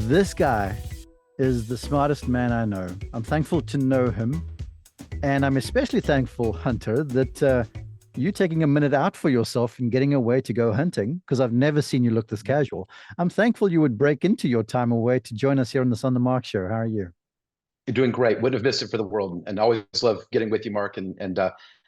This guy is the smartest man I know. I'm thankful to know him. And I'm especially thankful, Hunter, that you taking a minute out for yourself and getting away to go hunting, because I've never seen you look this casual. I'm thankful you would break into your time away to join us here on the On the Mark show. How are you? You're doing great. Wouldn't have missed it for the world, and always love getting with you, Mark, and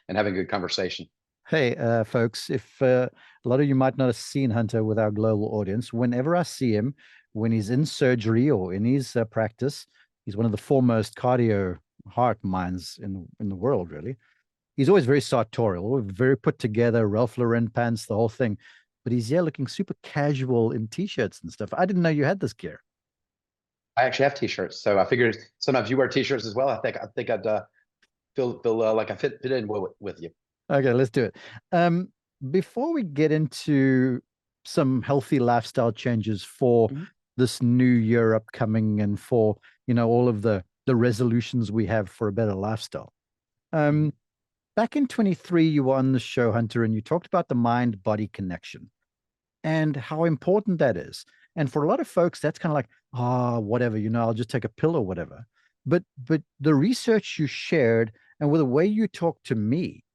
having a good conversation. Hey, folks, if a lot of you might not have seen Hunter with our global audience, whenever I see him, when he's in surgery or in his practice, he's one of the foremost cardio heart minds in the world, really. He's always very sartorial, very put together, Ralph Lauren pants, the whole thing. But he's here looking super casual in t-shirts and stuff. I didn't know you had this gear. I actually have t-shirts, so I figured sometimes you wear t-shirts as well. I think I'd feel like I fit in with you. Okay, let's do it. Before we get into some healthy lifestyle changes for Mhm. this new year upcoming and for, all of the resolutions we have for a better lifestyle. Um, Back in 23, you were on the show, Hunter, and you talked about the mind-body connection and how important that is. And for a lot of folks, that's kind of like, whatever, I'll just take a pill or whatever. But the research you shared and with the way you talk to me,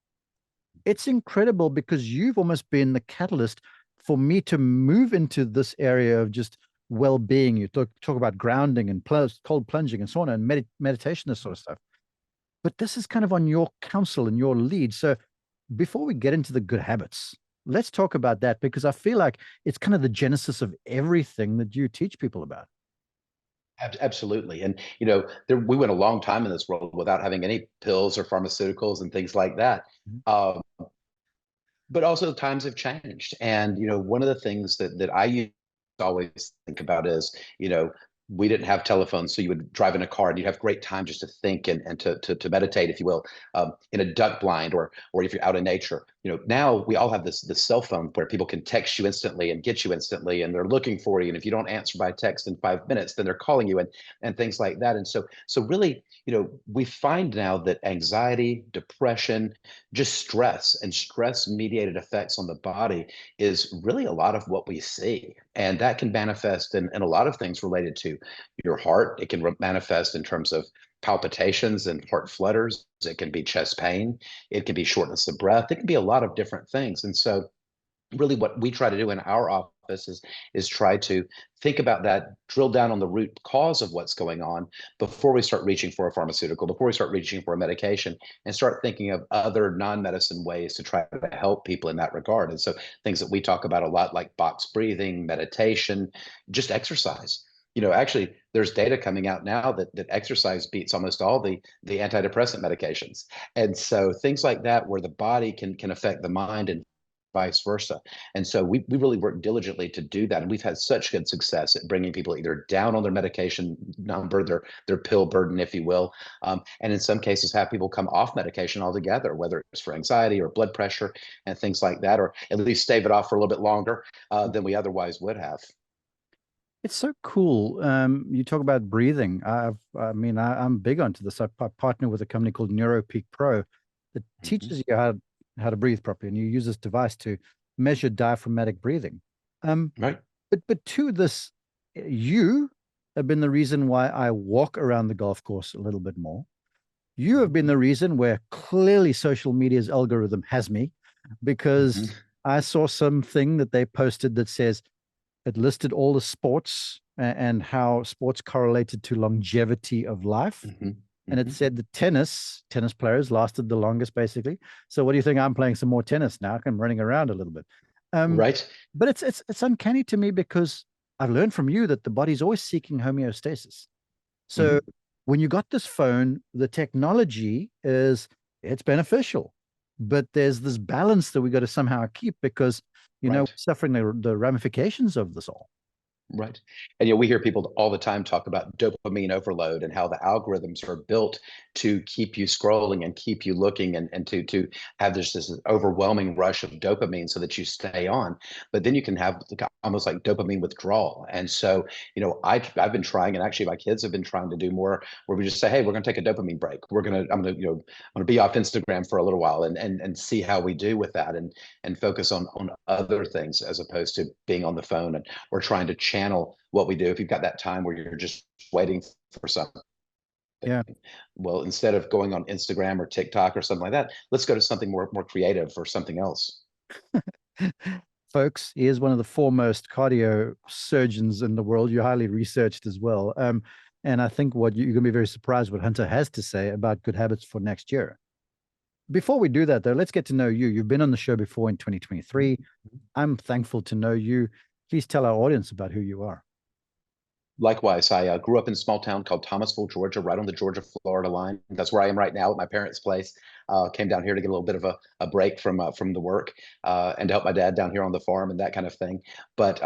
it's incredible because you've almost been the catalyst for me to move into this area of just well-being. You talk about grounding and cold plunging and so on, and meditation, this sort of stuff. But this is kind of on your counsel and your lead. So before we get into the good habits, let's talk about that, because I feel like it's kind of the genesis of everything that you teach people about. Absolutely, and we went a long time in this world without having any pills or pharmaceuticals and things like that. Mhm. Um, but also times have changed, and one of the things that I used to always think about is we didn't have telephones, so you would drive in a car and you'd have great time just to think and to meditate, if you will, in a duck blind, or if you're out in nature. Now we all have this cell phone where people can text you instantly and get you instantly, and they're looking for you, and if you don't answer by text in 5 minutes, then they're calling you, and things like that. And so really, we find now that anxiety, depression, just stress mediated effects on the body is really a lot of what we see. And that can manifest in a lot of things related to your heart. It can manifest in terms of palpitations and heart flutters. It can be chest pain. It can be shortness of breath. It can be a lot of different things. And so really what we try to do in our office is try to think about that, drill down on the root cause of what's going on before we start reaching for a pharmaceutical, before we start reaching for a medication, and start thinking of other non-medicine ways to try to help people in that regard. And so things that we talk about a lot, like box breathing, meditation, just exercise. Actually, there's data coming out now that exercise beats almost all the antidepressant medications. And so things like that, where the body can affect the mind and vice versa. And so we really work diligently to do that. And we've had such good success at bringing people either down on their medication number, their pill burden, if you will, and in some cases have people come off medication altogether, whether it's for anxiety or blood pressure and things like that, or at least stave it off for a little bit longer than we otherwise would have. It's so cool. You talk about breathing. I'm big onto this. I partner with a company called NeuroPeak Pro that Mhm. teaches you how to breathe properly, and you use this device to measure diaphragmatic breathing. Um, Right. but to this, you have been the reason why I walk around the golf course a little bit more. You have been the reason where clearly social media's algorithm has me, because Mhm. I saw something that they posted that says it listed all the sports and how sports correlated to longevity of life. Mhm. And it Mhm. said the tennis players lasted the longest, basically. So what do you think? I'm playing some more tennis now. I'm running around a little bit. Um, Right. but it's uncanny to me because I've learned from you that the body's always seeking homeostasis. So Mhm. when you got this phone, the technology it's beneficial, but there's this balance that we got to somehow keep, because we're Right. suffering the ramifications of this all. Right. And we hear people all the time talk about dopamine overload and how the algorithms are built to keep you scrolling and keep you looking, and to have this overwhelming rush of dopamine so that you stay on. But then you can have almost like dopamine withdrawal. And so, I've been trying, and actually my kids have been trying to do more, where we just say, hey, we're gonna take a dopamine break. I'm gonna be off Instagram for a little while, and see how we do with that, and focus on other things as opposed to being on the phone, and or trying to channel what we do. If you've got that time where you're just waiting for something, Yeah. well, instead of going on Instagram or TikTok or something like that, let's go to something more creative or something else. Folks, he is one of the foremost cardio surgeons in the world. You're highly researched as well. And I think what you're going to be very surprised what Hunter has to say about good habits for next year. Before we do that, though, let's get to know you. You've been on the show before in 2023. I'm thankful to know you. Please tell our audience about who you are. Likewise, I grew up in a small town called Thomasville, Georgia, right on the Georgia-Florida line. That's where I am right now at my parents' place. Came down here to get a little bit of a break from the work and to help my dad down here on the farm and that kind of thing. But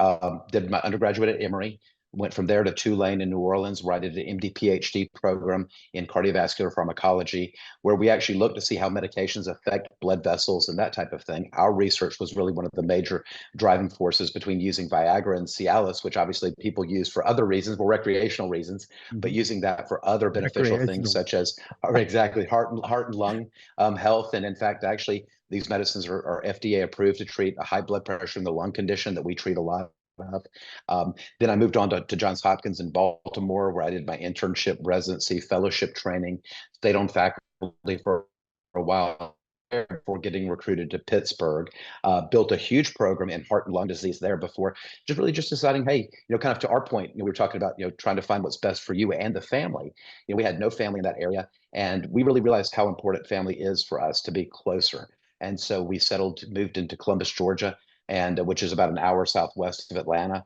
did my undergraduate at Emory. Went from there to Tulane in New Orleans, where I did an MD PhD program in cardiovascular pharmacology, where we actually looked to see how medications affect blood vessels and that type of thing. Our research was really one of the major driving forces between using Viagra and Cialis, which obviously people use for other reasons, for recreational reasons, but using that for other beneficial things such as exactly heart and lung health. And in fact, actually, these medicines are FDA approved to treat a high blood pressure in the lung condition that we treat a lot of. Then I moved on to Johns Hopkins in Baltimore, where I did my internship, residency, fellowship training, stayed on faculty for a while before getting recruited to Pittsburgh. Built a huge program in heart and lung disease there before just deciding, hey, kind of to our point, we were talking about, trying to find what's best for you and the family. We had no family in that area, and we really realized how important family is for us to be closer. And so we moved into Columbus, Georgia, and which is about an hour southwest of Atlanta.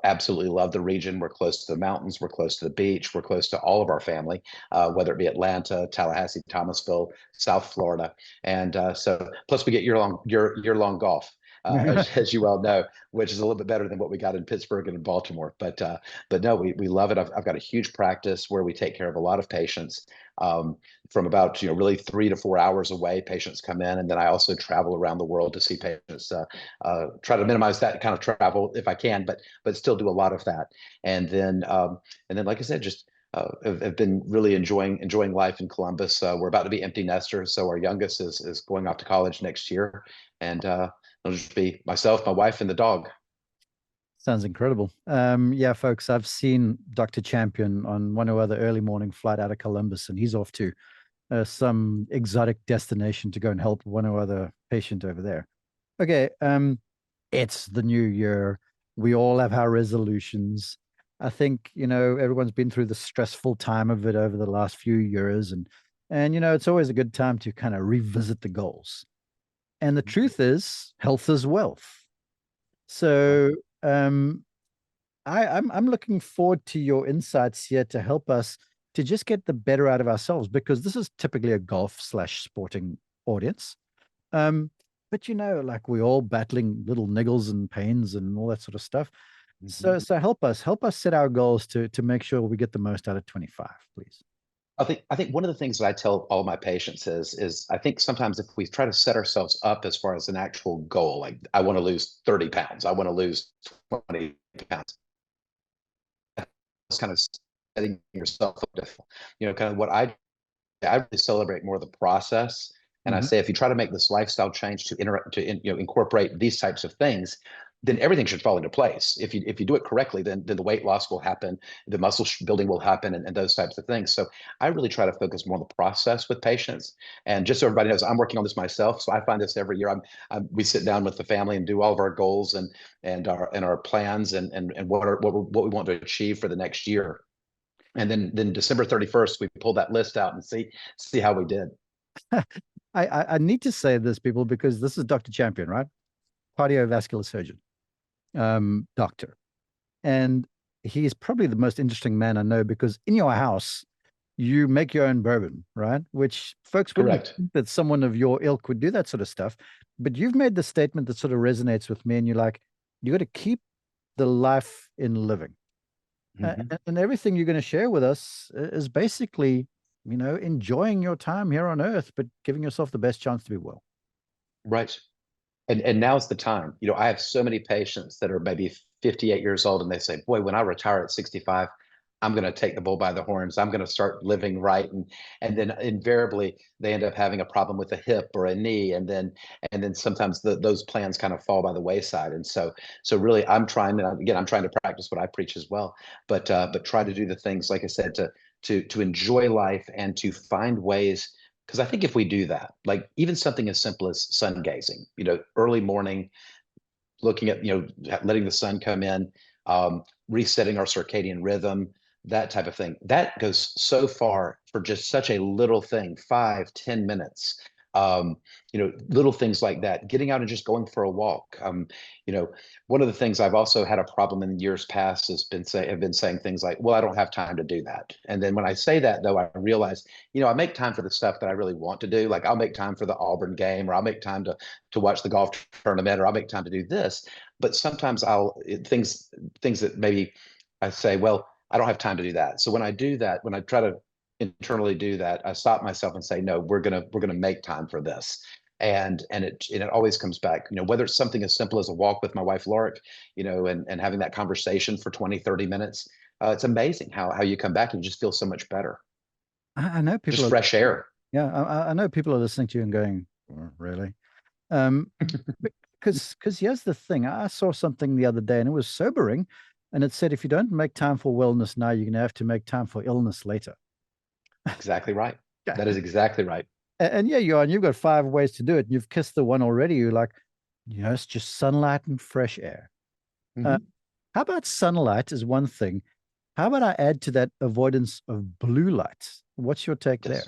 Absolutely love the region. We're close to the mountains. We're close to the beach. We're close to all of our family, whether it be Atlanta, Tallahassee, Thomasville, South Florida. And so plus we get year-long golf. As you well know, which is a little bit better than what we got in Pittsburgh and in Baltimore. But no, we love it. I've got a huge practice where we take care of a lot of patients from about really 3 to 4 hours away. Patients come in, and then I also travel around the world to see patients. Try to minimize that kind of travel if I can, but still do a lot of that. And then like I said, just have been really enjoying life in Columbus. We're about to be empty nesters, so our youngest is going off to college next year, and it'll just be myself, my wife, and the dog. Sounds incredible. Yeah, folks, I've seen Dr. Champion on one or other early morning flight out of Columbus, and he's off to some exotic destination to go and help one or other patient over there. Okay, it's the new year. We all have our resolutions. I think, everyone's been through the stressful time of it over the last few years, and it's always a good time to kind of revisit the goals. And the truth is, health is wealth. So I'm looking forward to your insights here to help us to just get the better out of ourselves, because this is typically a golf/sporting audience. But like we're all battling little niggles and pains and all that sort of stuff. So help us set our goals to make sure we get the most out of 25, please. I think one of the things that I tell all my patients is I think sometimes if we try to set ourselves up as far as an actual goal, like I want to lose 30 pounds, I want to lose 20 pounds, it's kind of setting yourself up to, kind of what I really celebrate more the process. And I say, if you try to make this lifestyle change to incorporate these types of things, then everything should fall into place. If you do it correctly, then the weight loss will happen, the muscle building will happen, and those types of things. So I really try to focus more on the process with patients. And just so everybody knows, I'm working on this myself. So I find this every year. We sit down with the family and do all of our goals and our plans and what we want to achieve for the next year. And then December 31st, we pull that list out and see how we did. I need to say this, people, because this is Dr. Champion, right? Cardiovascular surgeon, doctor. And he's probably the most interesting man I know, because in your house, you make your own bourbon, right? Which folks wouldn't think that someone of your ilk would do that sort of stuff. But you've made the statement that sort of resonates with me, and you're like, you got to keep the life in living. And everything you're going to share with us is basically, enjoying your time here on earth, but giving yourself the best chance to be well. Right. And now's the time. I have so many patients that are maybe 58 years old, and they say, boy, when I retire at 65, I'm going to take the bull by the horns. I'm going to start living right. And then invariably they end up having a problem with a hip or a knee. And then sometimes those plans kind of fall by the wayside. And so really I'm trying to practice what I preach as well, but try to do the things, like I said, to enjoy life and to find ways. Because I think if we do that, like even something as simple as sun gazing, early morning, looking at, letting the sun come in, resetting our circadian rhythm, that type of thing. That goes so far for just such a little thing, 5, 10 minutes. Little things like that, getting out and just going for a walk. One of the things I've also had a problem in years past have been saying things like, well, I don't have time to do that. And then when I say that, though, I realize, I make time for the stuff that I really want to do. Like I'll make time for the Auburn game, or I'll make time to watch the golf tournament, or I'll make time to do this. But sometimes things that maybe I say, well, I don't have time to do that. So when I do that, when I try to internally do that, I stop myself and say, no, we're gonna make time for this. And it always comes back, whether it's something as simple as a walk with my wife, Lark, and having that conversation for 20, 30 minutes. It's amazing how you come back and you just feel so much better. I know people Just fresh air. Yeah, I know people are listening to you and going, "Oh, really?" Because here's the thing. I saw something the other day and it was sobering. And it said, if you don't make time for wellness now, you're going to have to make time for illness later. Exactly right. That is exactly right. And yeah, you are. And you've got 5 ways to do it. And you've kissed the one already. You're like, it's just sunlight and fresh air. Mm-hmm. How about sunlight is one thing? How about I add to that avoidance of blue light? What's your take there?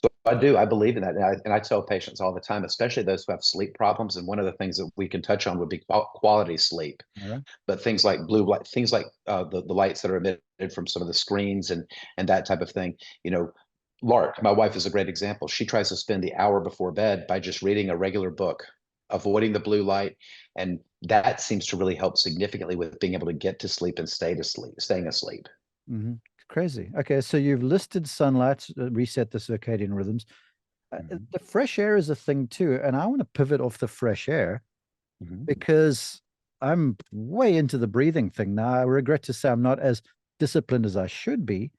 So I do. I believe in that, and I tell patients all the time, especially those who have sleep problems. And one of the things that we can touch on would be quality sleep. All right. But things like blue light, things like the lights that are emitted from some of the screens and that type of thing. Lark, my wife, is a great example. She tries to spend the hour before bed by just reading a regular book, avoiding the blue light, and that seems to really help significantly with being able to get to sleep and staying asleep. Mm-hmm. Crazy. Okay, so you've listed sunlight, reset the circadian rhythms. Mm-hmm. The fresh air is a thing too, and I want to pivot off the fresh air Mm-hmm. because I'm way into the breathing thing now. I regret to say I'm not as disciplined as I should be,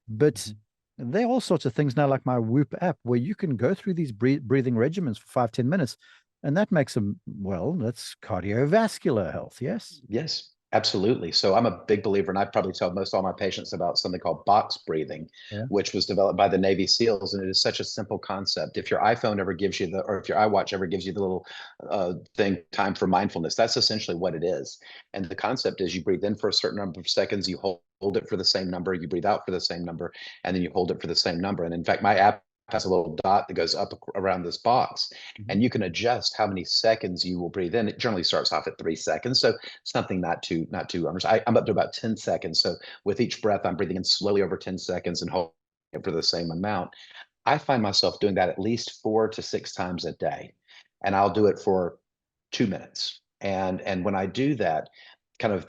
but there are all sorts of things now, like my Whoop app, where you can go through these breathing regimens for 5, 10 minutes, and that makes them, well, that's cardiovascular health. Yes. Yes, absolutely. So I'm a big believer, and I probably tell most all my patients about something called box breathing, Yeah. which was developed by the Navy SEALs, and it is such a simple concept. If your iPhone ever gives you or if your iWatch ever gives you the little thing, time for mindfulness, that's essentially what it is. And the concept is you breathe in for a certain number of seconds, you hold it for the same number, you breathe out for the same number, and then you hold it for the same number. And in fact, my app has a little dot that goes up around this box, and you can adjust how many seconds you will breathe in. It generally starts off at 3 seconds, so something not too I'm up to about 10 seconds. So with each breath, I'm breathing in slowly over 10 seconds and holding it for the same amount. I find myself doing that at least 4 to 6 times a day, and I'll do it for 2 minutes. And when I do that, kind of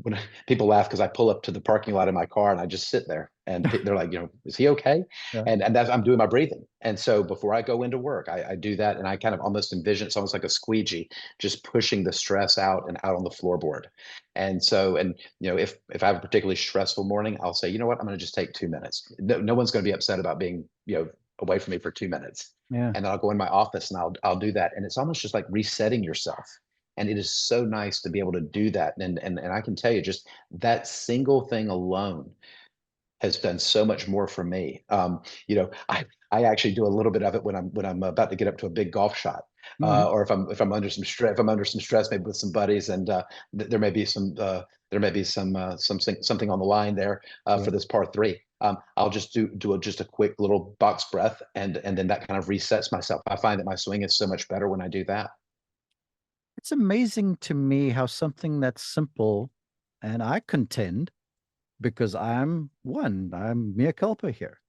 when people laugh because I pull up to the parking lot in my car and I just sit there, and they're like, is he okay? Yeah. And that's, I'm doing my breathing. And so before I go into work, I do that, and I kind of almost envision it's almost like a squeegee, just pushing the stress out and out on the floorboard. And so, if I have a particularly stressful morning, I'll say, you know what, I'm going to just take 2 minutes. No one's going to be upset about being away from me for 2 minutes. Yeah. And then I'll go in my office and I'll do that. And it's almost just like resetting yourself. And it is so nice to be able to do that. And I can tell you, just that single thing alone has done so much more for me. I actually do a little bit of it when I'm about to get up to a big golf shot, or if I'm under some stress, maybe with some buddies, and there may be something on the line there for this par 3. I'll just do just a quick little box breath, and then that kind of resets myself. I find that my swing is so much better when I do that. It's amazing to me how something that's simple, and I contend, because I'm mea culpa here.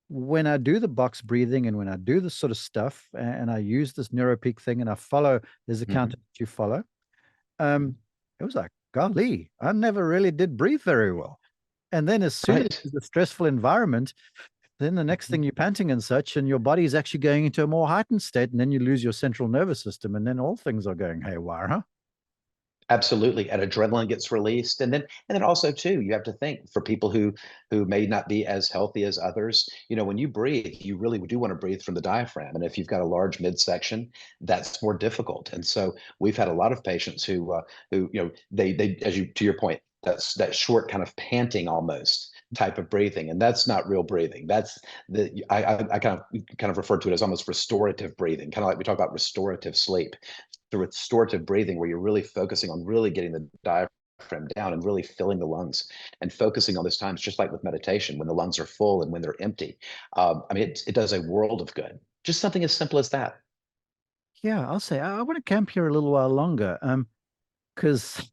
When I do the box breathing and when I do this sort of stuff, and I use this NeuroPeak thing and I follow, there's a counter that you follow, it was like, golly, I never really did breathe very well. And then as soon as it's a stressful environment, then the next thing you're panting and such, and your body is actually going into a more heightened state, and then you lose your central nervous system, and then all things are going haywire, huh? Absolutely. And adrenaline gets released. And then also too, you have to think for people who may not be as healthy as others, when you breathe, you really do want to breathe from the diaphragm. And if you've got a large midsection, that's more difficult. And so we've had a lot of patients who, they as you to your point, that's that short kind of panting almost type of breathing. And that's not real breathing. That's I kind of refer to it as almost restorative breathing, kind of like we talk about restorative sleep, the restorative breathing where you're really focusing on really getting the diaphragm down and really filling the lungs and focusing on those times, just like with meditation, when the lungs are full and when they're empty. I mean, it does a world of good. Just something as simple as that. Yeah, I'll say I want to camp here a little while longer. Because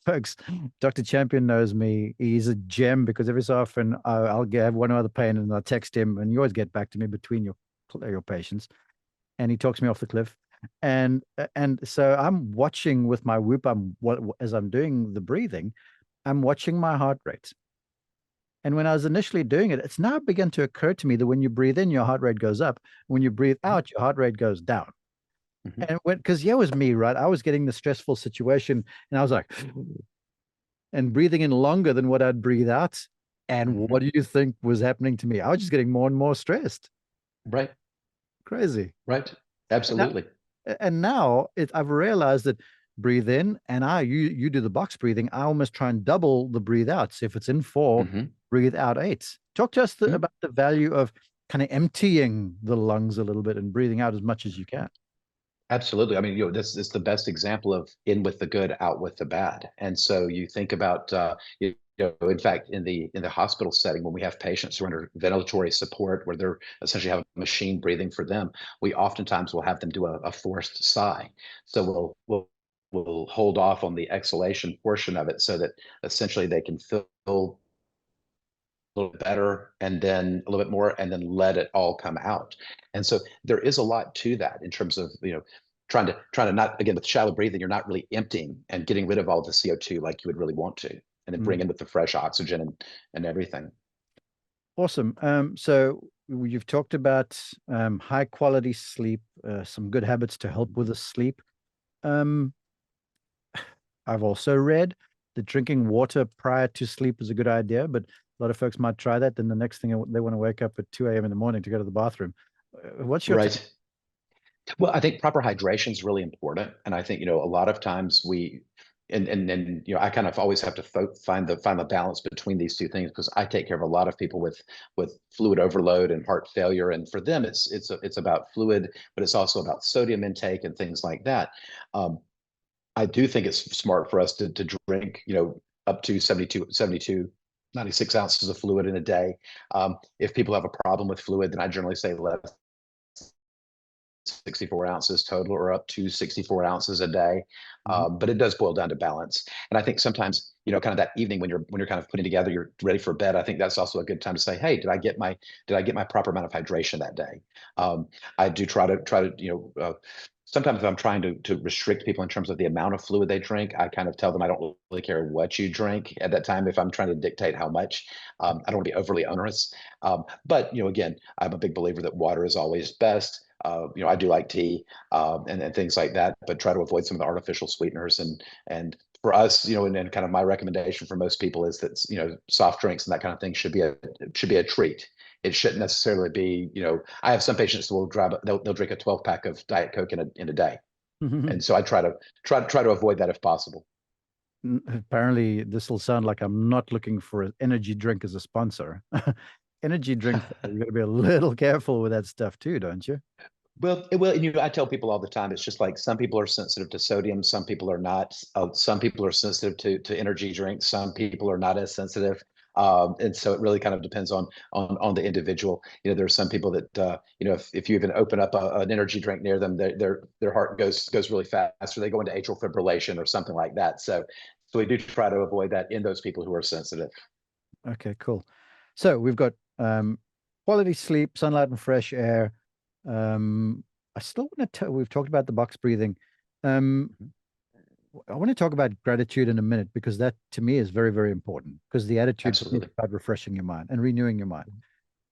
folks, Dr. Champion knows me. He's a gem because every so often I'll have one other pain and I'll text him, and you always get back to me between your patients, and he talks me off the cliff. And so I'm watching with my Whoop. As I'm doing the breathing, I'm watching my heart rate. And when I was initially doing it, it's now begun to occur to me that when you breathe in, your heart rate goes up. When you breathe out, your heart rate goes down. Mhm. And because yeah, it was me, right? I was getting the stressful situation, and I was like, and breathing in longer than what I'd breathe out. And Mhm. what do you think was happening to me? I was just getting more and more stressed. Right, Crazy. right. And now, Absolutely. I've realized that breathe in, and you do the box breathing. I almost try and double the breathe out. So if it's in 4, Mhm. breathe out 8. Talk to us Mhm. about the value of kind of emptying the lungs a little bit and breathing out as much as you can. Absolutely. I mean, this is the best example of in with the good, out with the bad. And so you think about, in fact, in the hospital setting, when we have patients who are under ventilatory support, where they're essentially have a machine breathing for them, we oftentimes will have them do a forced sigh. So we'll hold off on the exhalation portion of it, so that essentially they can feel little bit better and then a little bit more and then let it all come out. And so there is a lot to that in terms of, trying to not, again, with shallow breathing, you're not really emptying and getting rid of all the CO2 like you would really want to, and then Mm. bring in with the fresh oxygen and everything. Awesome. So you've talked about high quality sleep, some good habits to help with the sleep. Um, I've also read that drinking water prior to sleep is a good idea, but a lot of folks might try that. Then the next thing they want to wake up at 2 a.m. in the morning to go to the bathroom. What's your take? Right. Well, I think proper hydration is really important, and I think a lot of times we, and I kind of always have to find the balance between these two things, because I take care of a lot of people with fluid overload and heart failure, and for them it's about fluid, but it's also about sodium intake and things like that. I do think it's smart for us to drink, up to 96 ounces of fluid in a day. If people have a problem with fluid, then I generally say less 64 ounces total, or up to 64 ounces a day. Mhm. But it does boil down to balance. And I think sometimes, kind of that evening when you're kind of putting together, you're ready for bed. I think that's also a good time to say, hey, did I get my proper amount of hydration that day? I do try to, sometimes if I'm trying to restrict people in terms of the amount of fluid they drink, I kind of tell them I don't really care what you drink at that time if I'm trying to dictate how much. I don't want to be overly onerous. But again, I'm a big believer that water is always best. I do like tea, and things like that, but try to avoid some of the artificial sweeteners. And for us, and kind of my recommendation for most people is that soft drinks and that kind of thing should be a treat. It shouldn't necessarily be. I have some patients who will they'll drink a 12 pack of Diet Coke in a day, and so I try to avoid that if possible. Apparently, this will sound like I'm not looking for an energy drink as a sponsor. Energy drinks, you got to be a little careful with that stuff too, don't you? Well, and I tell people all the time, it's just like some people are sensitive to sodium, some people are not. Some people are sensitive to energy drinks, some people are not as sensitive. And so it really kind of depends on the individual. There are some people that if you even open up an energy drink near them, their heart goes really fast, or they go into atrial fibrillation or something like that. So we do try to avoid that in those people who are sensitive. Okay, cool. So we've got quality sleep, sunlight and fresh air. Um, I still want to we've talked about the box breathing. Um, Mhm. I want to talk about gratitude in a minute because that to me is very, very important because the attitude for me is Absolutely. about refreshing your mind and renewing your mind.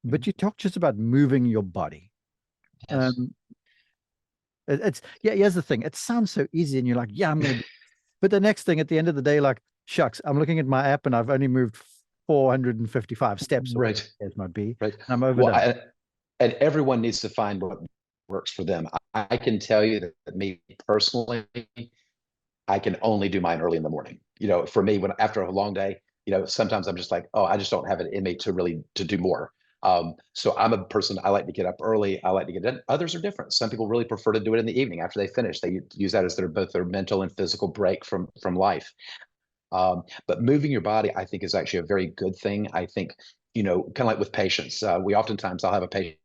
But Mhm. you talk just about moving your body. Yes. It's yeah, here's the thing. It sounds so easy, and you're like, yeah, I'm gonna do. But the next thing at the end of the day, like, shucks, I'm looking at my app and I've only moved 455 steps, or Right. whatever it might be, Right. and I'm Well, overdone. and everyone needs to find what works for them. I can tell you that me personally, I can only do mine early in the morning. For me, when after a long day, sometimes I'm just like, oh, I just don't have it in me to do more. So I'm a person, I like to get up early. I like to get in. Others are different. Some people really prefer to do it in the evening after they finish. They use that as both their mental and physical break from life. But moving your body, I think, is actually a very good thing. I think, kind of like with patients, I'll have a patient,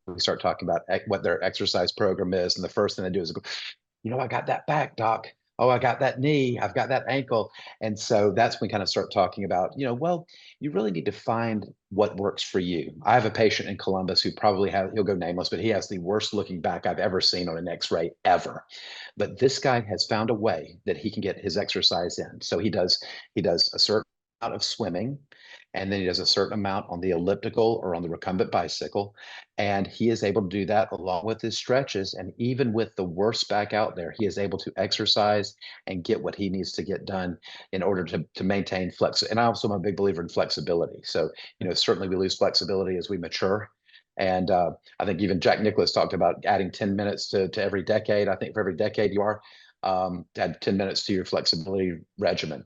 we start talking about what their exercise program is, and the first thing they do is go, I got that back, doc. Oh, I got that knee. I've got that ankle. And so that's when we kind of start talking about, well, you really need to find what works for you. I have a patient in Columbus who he'll go nameless, but he has the worst looking back I've ever seen on an X-ray ever. But this guy has found a way that he can get his exercise in. So he does a certain amount of swimming, and then he does a certain amount on the elliptical or on the recumbent bicycle. And he is able to do that along with his stretches. And even with the worst back out there, he is able to exercise and get what he needs to get done in order to maintain flex. And I also am a big believer in flexibility. So, certainly we lose flexibility as we mature. And I think even Jack Nicklaus talked about adding 10 minutes to every decade. I think for every decade you are, add 10 minutes to your flexibility regimen.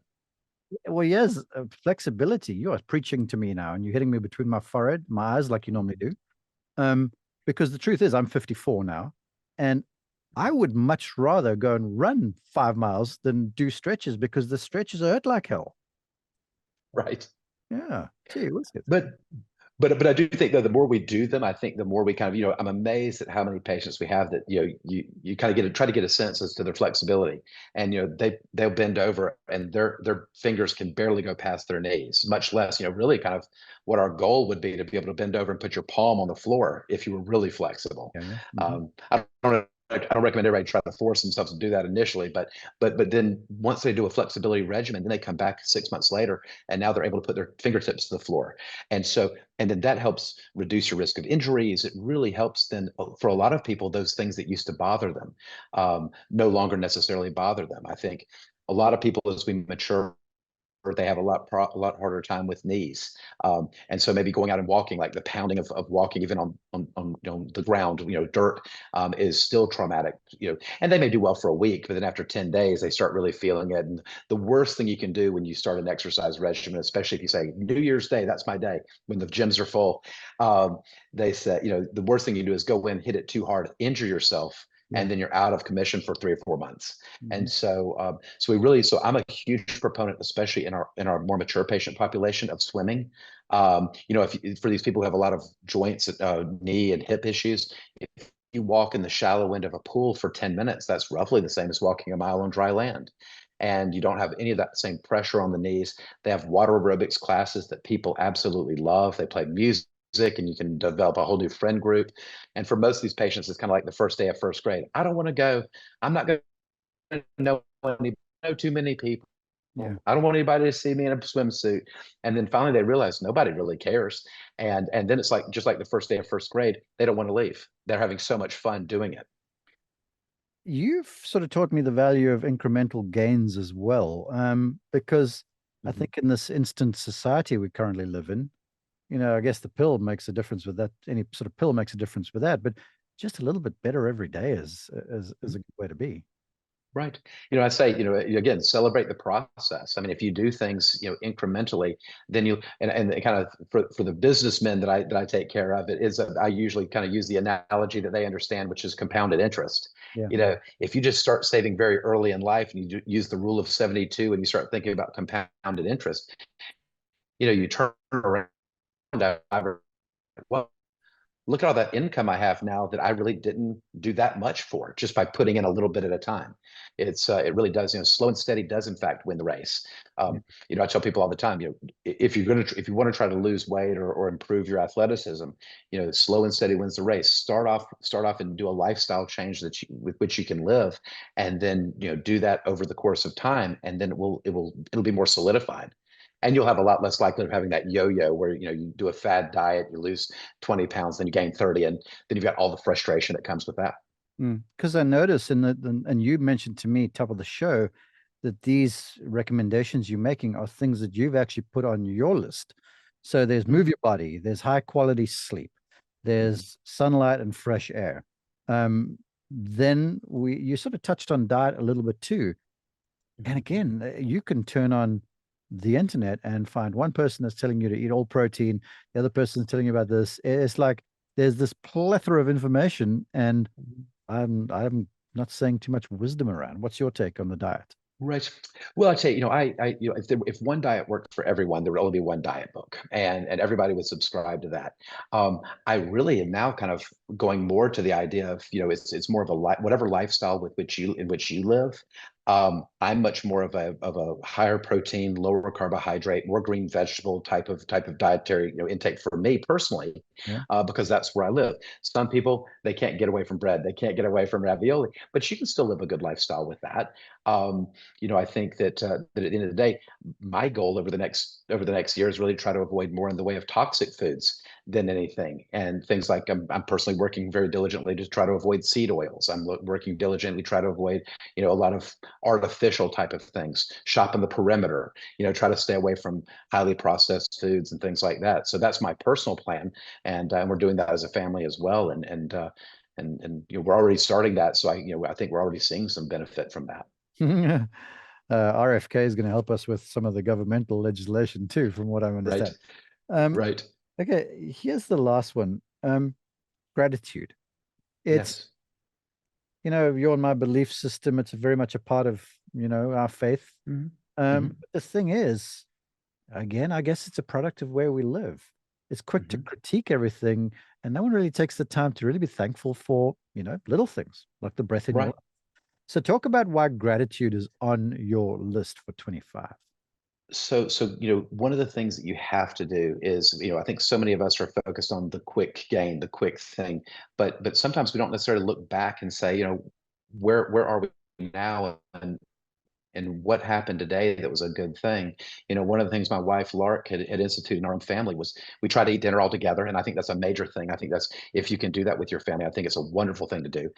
Well, yes, flexibility. You are preaching to me now, and you're hitting me between my forehead, my eyes, like you normally do. Because the truth is, I'm 54 now, and I would much rather go and run 5 miles than do stretches, because the stretches hurt like hell. Right. Yeah. Gee, whiskers. But I do think, though, the more we do them, I think the more we kind of, I'm amazed at how many patients we have that, you kind of try to get a sense as to their flexibility. And, they'll bend over and their fingers can barely go past their knees, much less, really kind of what our goal would be, to be able to bend over and put your palm on the floor if you were really flexible. Yeah. I don't recommend everybody try to force themselves to do that initially, but then once they do a flexibility regimen, then they come back 6 months later, and now they're able to put their fingertips to the floor. And then that helps reduce your risk of injuries. It really helps then, for a lot of people, those things that used to bother them no longer necessarily bother them. I think a lot of people, as we mature, they have a lot harder time with knees, and so maybe going out and walking, like the pounding of walking, even on the ground, dirt, is still traumatic. And they may do well for a week, but then after 10 days, they start really feeling it. And the worst thing you can do when you start an exercise regimen, especially if you say New Year's Day, that's my day, when the gyms are full, they say, the worst thing you do is go in, hit it too hard, injure yourself. And then you're out of commission for 3 or 4 months. And so, so I'm a huge proponent, especially in our more mature patient population, of swimming. For these people who have a lot of joints, knee and hip issues, if you walk in the shallow end of a pool for 10 minutes, that's roughly the same as walking a mile on dry land. And you don't have any of that same pressure on the knees. They have water aerobics classes that people absolutely love. They play music, and you can develop a whole new friend group. And for most of these patients, it's kind of like the first day of first grade. I don't want to go. I'm not going to know too many people. Yeah. I don't want anybody to see me in a swimsuit. And then finally they realize nobody really cares. And then it's like, just like the first day of first grade, they don't want to leave. They're having so much fun doing it. You've sort of taught me the value of incremental gains as well, because I think in this instant society we currently live in, I guess the pill makes a difference with that. Any sort of pill makes a difference with that, but just a little bit better every day is a good way to be. Right. I say, again, celebrate the process. I mean, if you do things, incrementally, then and kind of for the businessmen that I take care of, I usually kind of use the analogy that they understand, which is compounded interest. Yeah. If you just start saving very early in life and you use the rule of 72 and you start thinking about compounded interest, you turn around, well, look at all that income I have now that I really didn't do that much for, just by putting in a little bit at a time. It really does, slow and steady does in fact win the race. I tell people all the time, if you want to try to lose weight or improve your athleticism, slow and steady wins the race. Start off and do a lifestyle change with which you can live, and then do that over the course of time, and then it'll be more solidified. And you'll have a lot less likelihood of having that yo-yo where, you do a fad diet, you lose 20 pounds, then you gain 30, and then you've got all the frustration that comes with that. Because I noticed and you mentioned to me top of the show that these recommendations you're making are things that you've actually put on your list. So there's move your body, there's high quality sleep, there's sunlight and fresh air. Then you sort of touched on diet a little bit too. And again, you can turn on the internet and find one person that's telling you to eat all protein, the other person is telling you about this. It's like there's this plethora of information, and I'm not saying too much wisdom around. What's your take on the diet? Right. Well, I tell you, if one diet worked for everyone, there would only be one diet book, and everybody would subscribe to that. I really am now kind of going more to the idea of, it's more of a whatever lifestyle in which you live. I'm much more of a higher protein, lower carbohydrate, more green vegetable type of dietary intake for me personally, Yeah. because that's where I live. Some people, they can't get away from bread, they can't get away from ravioli, but you can still live a good lifestyle with that. I think that at the end of the day, my goal over the next year is really try to avoid more in the way of toxic foods than anything. And things like I'm personally working very diligently to try to avoid seed oils. I'm working diligently to try to avoid, a lot of artificial type of things. Shop in the perimeter. Try to stay away from highly processed foods and things like that. So that's my personal plan, and we're doing that as a family as well. And we're already starting that. So I think we're already seeing some benefit from that. RFK is going to help us with some of the governmental legislation too, from what I Right. understand. Um, Right. okay, here's the last one. Gratitude. It's, Yes. you're in my belief system. It's very much a part of, our faith. Mhm. But the thing is, again, I guess it's a product of where we live. It's quick to Mhm. critique everything, and no one really takes the time to really be thankful for, little things like the breath in your Right. life. So talk about why gratitude is on your list for 25. So one of the things that you have to do is, I think so many of us are focused on the quick gain, the quick thing, but sometimes we don't necessarily look back and say, where are we now, and what happened today that was a good thing. One of the things my wife Lark had instituted in our own family was we try to eat dinner all together, and I think that's a major thing. I think that's, if you can do that with your family, I think it's a wonderful thing to do,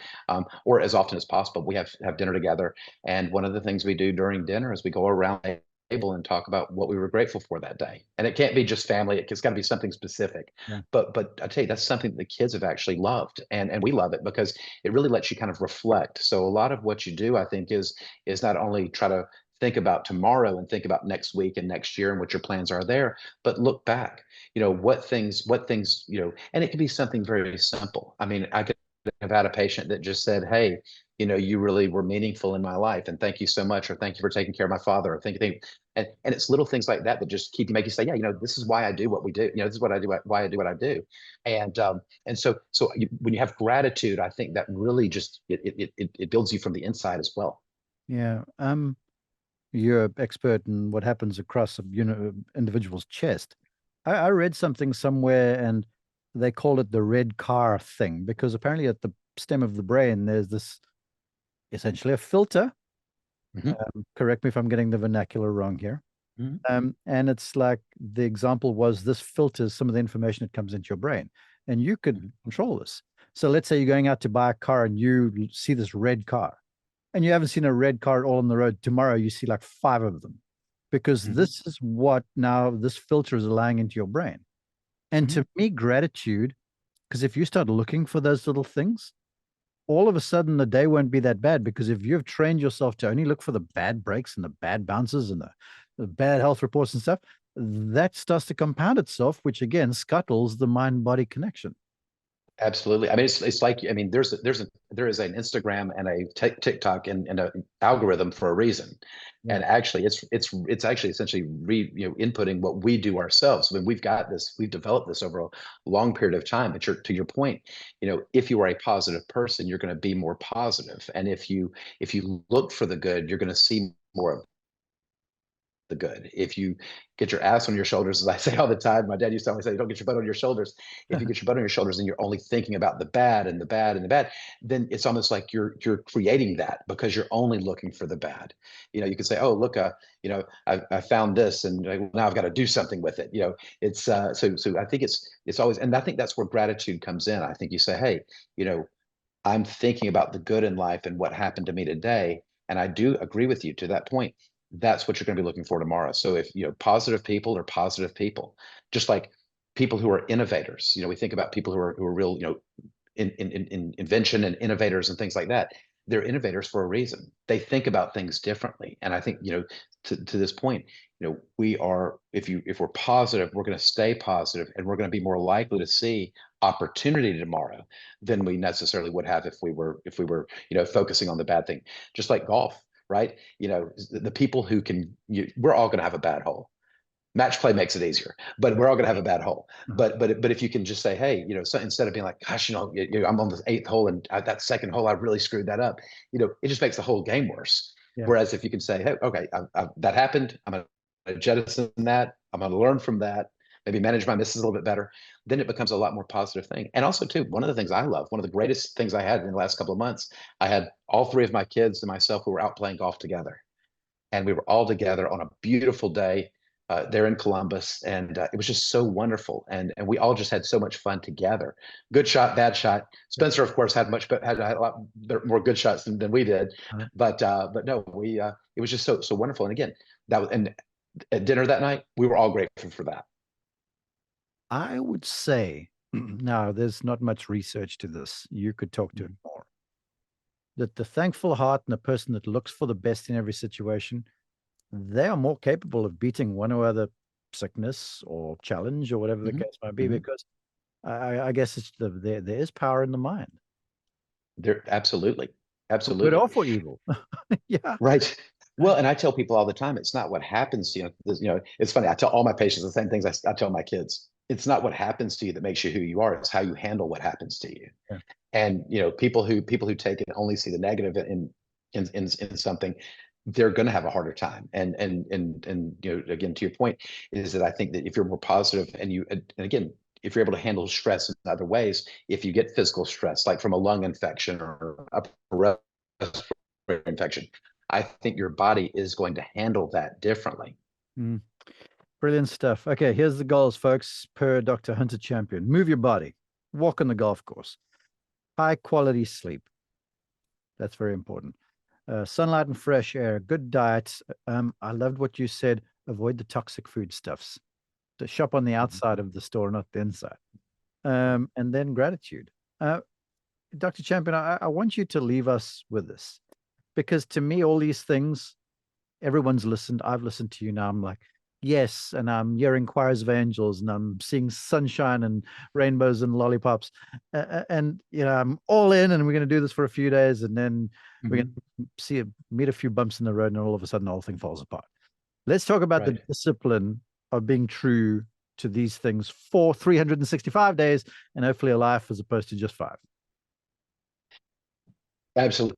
or as often as possible. We have dinner together, and one of the things we do during dinner is we go around the table and talk about what we were grateful for that day. And it can't be just family; it's got to be something specific. Yeah. But I tell you, that's something that the kids have actually loved, and we love it because it really lets you kind of reflect. So a lot of what you do, I think, is not only try to think about tomorrow and think about next week and next year and what your plans are there, but look back, what things, and it can be something very simple. I mean, I could have had a patient that just said, hey, you really were meaningful in my life, and thank you so much, or thank you for taking care of my father, or thank you. And it's little things like that that just make you say, yeah, this is why I do what we do. This is what I do, why I do what I do. And when you have gratitude, I think that really just it builds you from the inside as well. Yeah. You're an expert in what happens across a individual's chest. I read something somewhere, and they call it the red car thing, because apparently at the stem of the brain there's this essentially a filter. Mhm. Correct me if I'm getting the vernacular wrong here. Mhm. And it's like the example was this filters some of the information that comes into your brain, and you could Mhm. control this. So let's say you're going out to buy a car and you see this red car, and you haven't seen a red car at all on the road. Tomorrow you see like 5 of them, because Mhm. this is what now this filter is allowing into your brain. And Mhm. to me, gratitude, because if you start looking for those little things, all of a sudden the day won't be that bad, because if you've trained yourself to only look for the bad breaks and the bad bounces and the bad health reports and stuff, that starts to compound itself, which again scuttles the mind body connection. Absolutely. I mean, it's like, I mean, there is an Instagram and a TikTok and an algorithm for a reason. Yeah. And actually it's actually essentially inputting what we do ourselves. I mean, we've developed this over a long period of time. But to your point, if you are a positive person, you're going to be more positive. And if you look for the good, you're going to see more of the good. If you get your ass on your shoulders, as I say all the time, my dad used to always say, don't get your butt on your shoulders. If you get your butt on your shoulders and you're only thinking about the bad and the bad and the bad, then it's almost like you're creating that because you're only looking for the bad. You can say, oh, look, I found this, and now I've got to do something with it. It's so I think it's always, and I think that's where gratitude comes in. I think you say, hey, I'm thinking about the good in life and what happened to me today. And I do agree with you to that point. That's what you're going to be looking for tomorrow. So if, positive people are positive people, just like people who are innovators, we think about people who are real, in invention and innovators and things like that. They're innovators for a reason. They think about things differently. And I think, to this point, we are, if we're positive, we're going to stay positive, and we're going to be more likely to see opportunity tomorrow than we necessarily would have if we were, focusing on the bad thing. Just like golf, right? The people who can, we're all going to have a bad hole. Match play makes it easier, but we're all going to have a bad hole. But if you can just say, hey, so instead of being like, gosh, I'm on the 8th hole, and that second hole I really screwed that up, it just makes the whole game worse. Yeah. Whereas if you can say, hey, okay, that happened, I'm going to jettison that, I'm going to learn from that, maybe manage my misses a little bit better, then it becomes a lot more positive thing. And also too, one of the things I love, one of the greatest things I had in the last couple of months, I had all 3 of my kids and myself who were out playing golf together, and we were all together on a beautiful day there in Columbus, and it was just so wonderful, and we all just had so much fun together. Good shot, bad shot. Spencer, of course, had a lot more good shots than we did, but no, it was just so wonderful. And again, and at dinner that night, we were all grateful for that. I would say, now there's not much research to this. You could talk to it more. That the thankful heart and the person that looks for the best in every situation, they are more capable of beating one or other sickness or challenge or whatever the case might be, because I guess it's there is power in the mind. There, absolutely. For good or for evil. Yeah. Right. Well, and I tell people all the time, it's not what happens to you. It's funny. I tell all my patients the same things I tell my kids. It's not what happens to you that makes you who you are. It's how you handle what happens to you. Yeah. And people who take it only see the negative in something, they're going to have a harder time. And again, to your point, is that I think that if you're more positive, and again, if you're able to handle stress in other ways, if you get physical stress, like from a lung infection or a respiratory infection, I think your body is going to handle that differently. Brilliant stuff. Okay, here's the goals, folks, per Dr. Hunter Champion. Move your body, walk on the golf course, high quality sleep. That's very important. Sunlight and fresh air, good diet. I loved what you said. Avoid the toxic foodstuffs. To shop on the outside of the store, not the inside. And then gratitude. Dr. Champion, I want you to leave us with this, because to me, all these things, everyone's listened. I've listened to you now. I'm like, yes. And I'm hearing choirs of angels, and I'm seeing sunshine and rainbows and lollipops. And, I'm all in, and we're going to do this for a few days. And then we're going to meet a few bumps in the road, and all of a sudden the whole thing falls apart. Let's talk about the discipline of being true to these things for 365 days, and hopefully a life as opposed to just 5. Absolutely.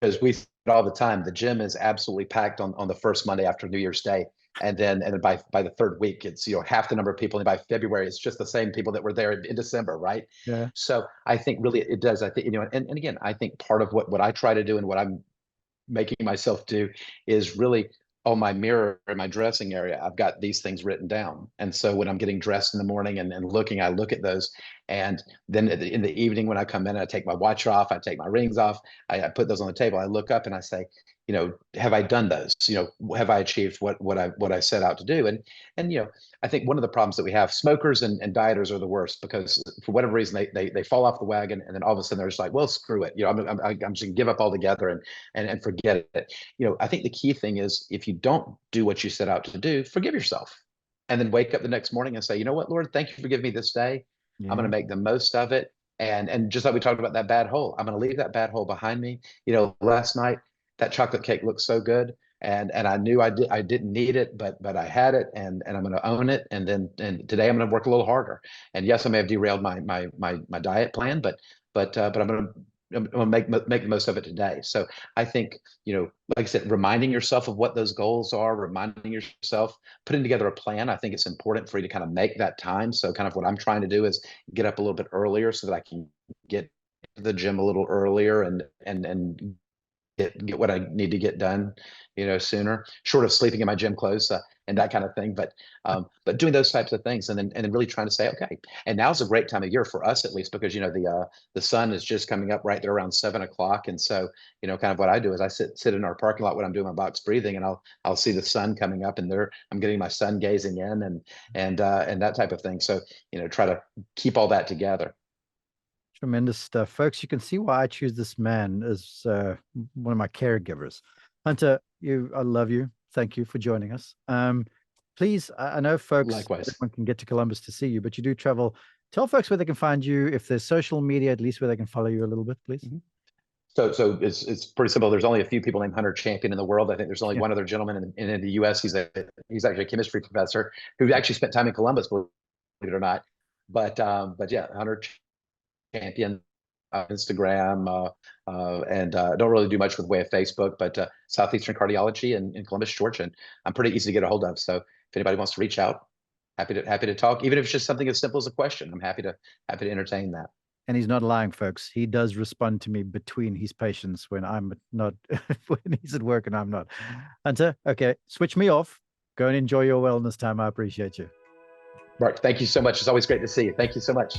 Because we say it all the time, the gym is absolutely packed on the first Monday after New Year's Day. And then by the 3rd week, it's half the number of people. And by February, it's just the same people that were there in December, right? Yeah. So I think really it does. I think, and again, I think part of what I try to do and what I'm making myself do is really on my mirror in my dressing area, I've got these things written down. And so when I'm getting dressed in the morning and looking, I look at those. And then in the evening, when I come in, I take my watch off, I take my rings off, I put those on the table. I look up and I say, have I done those? Have I achieved what I set out to do? And I think one of the problems that we have, smokers and dieters are the worst, because for whatever reason they fall off the wagon, and then all of a sudden they're just like, well, screw it. I'm just gonna give up altogether and forget it. I think the key thing is, if you don't do what you set out to do, forgive yourself, and then wake up the next morning and say, you know what, Lord, thank you for giving me this day. Yeah. I'm going to make the most of it. And just like we talked about that bad hole, I'm going to leave that bad hole behind me. Last night, that chocolate cake looked so good, and I knew I didn't need it, but I had it, and I'm going to own it. And today I'm going to work a little harder. And yes, I may have derailed my diet plan, but I'm going to make the most of it today. So I think, like I said, reminding yourself of what those goals are, reminding yourself, putting together a plan. I think it's important for you to kind of make that time. So kind of what I'm trying to do is get up a little bit earlier so that I can get to the gym a little earlier and get what I need to get done, sooner, short of sleeping in my gym clothes, and that kind of thing. But doing those types of things, and then really trying to say, okay. And now's a great time of year for us, at least, because the sun is just coming up right there around 7 o'clock, and so kind of what I do is I sit in our parking lot when I'm doing my box breathing, and I'll see the sun coming up, and I'm getting my sun gazing in, and that type of thing. So try to keep all that together. Tremendous stuff, folks. You can see why I choose this man as one of my caregivers. Hunter, I love you. Thank you for joining us. Please, I know folks, Likewise. everyone can get to Columbus to see you, but you do travel. Tell folks where they can find you, if there's social media, at least where they can follow you a little bit, please. Mm-hmm. So it's pretty simple. There's only a few people named Hunter Champion in the world. I think there's only one other gentleman in the U.S. He's actually a chemistry professor who actually spent time in Columbus, believe it or not. But yeah, Hunter Champion, Instagram, and don't really do much with the way of Facebook, but Southeastern Cardiology in Columbus, Georgia. And I'm pretty easy to get a hold of. So if anybody wants to reach out, happy to talk. Even if it's just something as simple as a question, I'm happy to entertain that. And he's not lying, folks. He does respond to me between his patients when I'm not, when he's at work and I'm not. Hunter, okay, switch me off. Go and enjoy your wellness time. I appreciate you. Mark, thank you so much. It's always great to see you. Thank you so much.